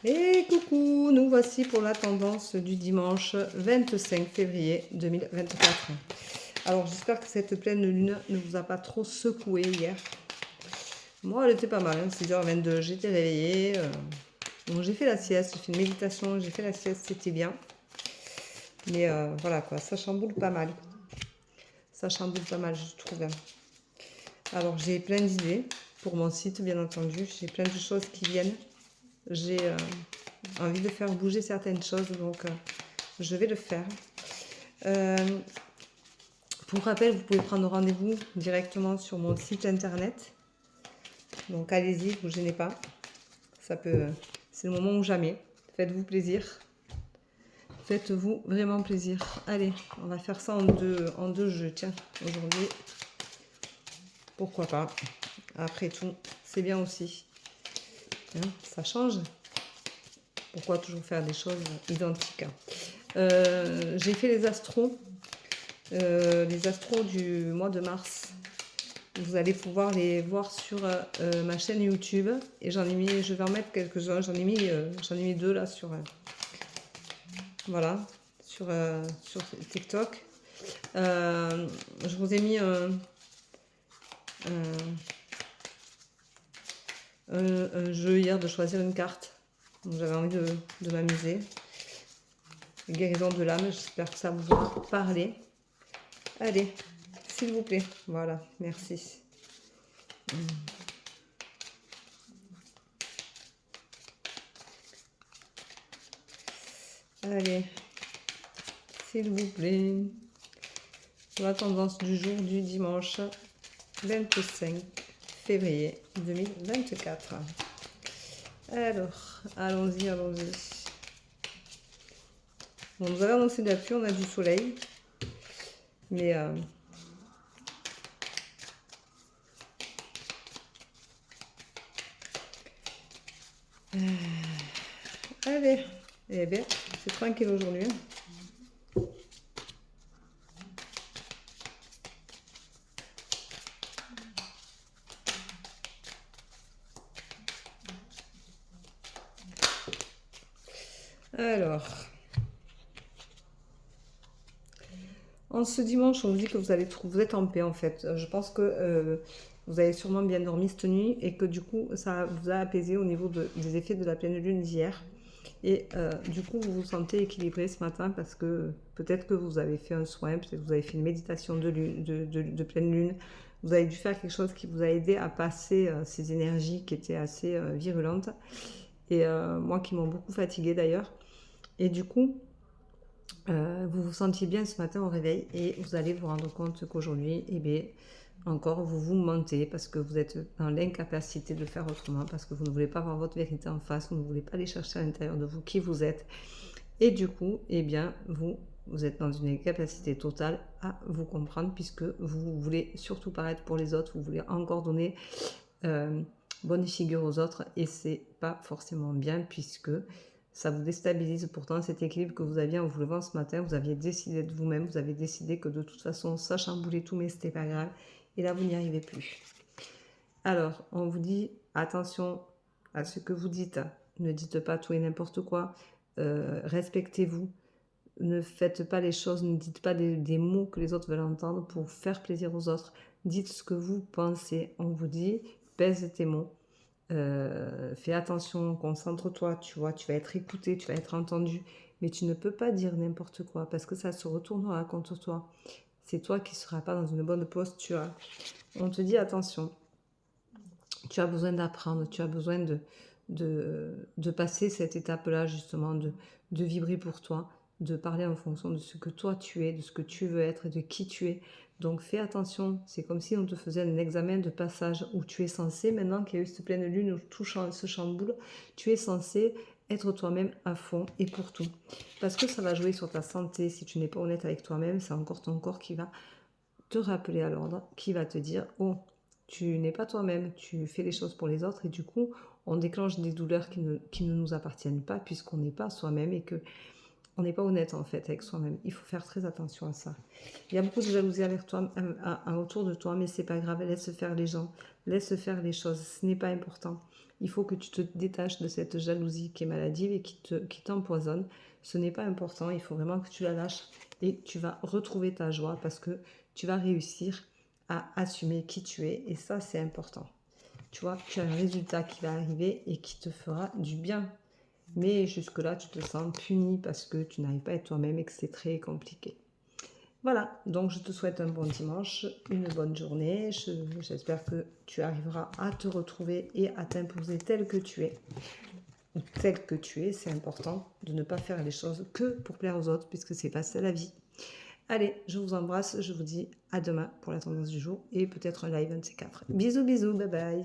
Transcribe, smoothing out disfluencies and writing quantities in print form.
Et coucou, nous voici pour la tendance du dimanche 25 février 2024. Alors j'espère que cette pleine lune ne vous a pas trop secoué hier. Moi elle était pas mal, hein, 6h22, j'étais réveillée. Donc j'ai fait la sieste, j'ai fait une méditation, j'ai fait la sieste, c'était bien. Mais voilà quoi, ça chamboule pas mal. Ça chamboule pas mal, je trouve. Alors j'ai plein d'idées pour mon site, bien entendu. J'ai plein de choses qui viennent. J'ai envie de faire bouger certaines choses, donc je vais le faire. Pour rappel, vous pouvez prendre rendez-vous directement sur mon site internet. Donc allez-y, ne vous gênez pas. Ça peut, c'est le moment ou jamais. Faites-vous plaisir. Faites-vous vraiment plaisir. Allez, on va faire ça en deux jeux. Tiens, aujourd'hui, pourquoi pas. Après tout, c'est bien aussi. Hein, ça change. Pourquoi toujours faire des choses identiques? J'ai fait les astros du mois de mars. Vous allez pouvoir les voir sur ma chaîne YouTube. Et j'en ai mis, je vais en mettre quelques-uns. J'en ai mis deux là sur, voilà, sur TikTok. Je vous ai mis un jeu hier de choisir une carte. J'avais envie de m'amuser. Guérison de l'âme, j'espère que ça vous a parlé. Allez, s'il vous plaît. Voilà, merci. Allez, s'il vous plaît. La tendance du jour du dimanche 25 février 2024. Alors, allons-y, allons-y. Bon, nous avons annoncé de la pluie, on a du soleil. Mais allez, eh bien, c'est tranquille aujourd'hui. Alors, en ce dimanche, on vous dit que vous êtes en paix en fait. Je pense que vous avez sûrement bien dormi cette nuit et que du coup, ça vous a apaisé au niveau des effets de la pleine lune d'hier. Et du coup, vous vous sentez équilibré ce matin parce que peut-être que vous avez fait un soin, peut-être que vous avez fait une méditation de pleine lune. Vous avez dû faire quelque chose qui vous a aidé à passer ces énergies qui étaient assez virulentes. Et moi qui m'ont beaucoup fatiguée d'ailleurs. Et du coup, vous vous sentiez bien ce matin au réveil et vous allez vous rendre compte qu'aujourd'hui, eh bien, encore, vous vous mentez parce que vous êtes dans l'incapacité de faire autrement, parce que vous ne voulez pas voir votre vérité en face, vous ne voulez pas aller chercher à l'intérieur de vous qui vous êtes. Et du coup, eh bien, vous êtes dans une incapacité totale à vous comprendre puisque vous voulez surtout paraître pour les autres, vous voulez encore donner bonne figure aux autres et c'est pas forcément bien puisque ça vous déstabilise. Pourtant cet équilibre que vous aviez en vous levant ce matin, vous aviez décidé de vous-même, vous avez décidé que de toute façon ça chamboulait tout mais c'était pas grave et là vous n'y arrivez plus. Alors on vous dit attention à ce que vous dites, ne dites pas tout et n'importe quoi, respectez-vous, ne faites pas les choses, ne dites pas des mots que les autres veulent entendre pour faire plaisir aux autres, dites ce que vous pensez. On vous dit pèse tes mots. Fais attention, concentre-toi, tu vois, tu vas être écouté, tu vas être entendu, mais tu ne peux pas dire n'importe quoi parce que ça se retournera contre toi. C'est toi qui ne seras pas dans une bonne posture. On te dit attention, tu as besoin d'apprendre, tu as besoin de passer cette étape-là justement, de vibrer pour toi, de parler en fonction de ce que toi tu es, de ce que tu veux être et de qui tu es. Donc fais attention, c'est comme si on te faisait un examen de passage où tu es censé, maintenant qu'il y a eu cette pleine lune où tout se chamboule, tu es censé être toi-même à fond et pour tout. Parce que ça va jouer sur ta santé, si tu n'es pas honnête avec toi-même, c'est encore ton corps qui va te rappeler à l'ordre, qui va te dire « Oh, tu n'es pas toi-même, tu fais les choses pour les autres » et du coup, on déclenche des douleurs qui ne nous appartiennent pas puisqu'on n'est pas soi-même et que on n'est pas honnête en fait avec soi-même. Il faut faire très attention à ça. Il y a beaucoup de jalousie avec toi, autour de toi, mais c'est pas grave. Laisse faire les gens, laisse faire les choses. Ce n'est pas important. Il faut que tu te détaches de cette jalousie qui est maladive et qui t'empoisonne. Ce n'est pas important, il faut vraiment que tu la lâches et tu vas retrouver ta joie parce que tu vas réussir à assumer qui tu es et ça c'est important. Tu vois, tu as un résultat qui va arriver et qui te fera du bien. Mais jusque-là, tu te sens puni parce que tu n'arrives pas à être toi-même et que c'est très compliqué. Voilà, donc je te souhaite un bon dimanche, une bonne journée. J'espère que tu arriveras à te retrouver et à t'imposer tel que tu es. Ou tel que tu es, c'est important de ne pas faire les choses que pour plaire aux autres, puisque c'est pas ça la vie. Allez, je vous embrasse, je vous dis à demain pour la tendance du jour et peut-être un live un de ces quatre. Bisous, bisous, bye bye.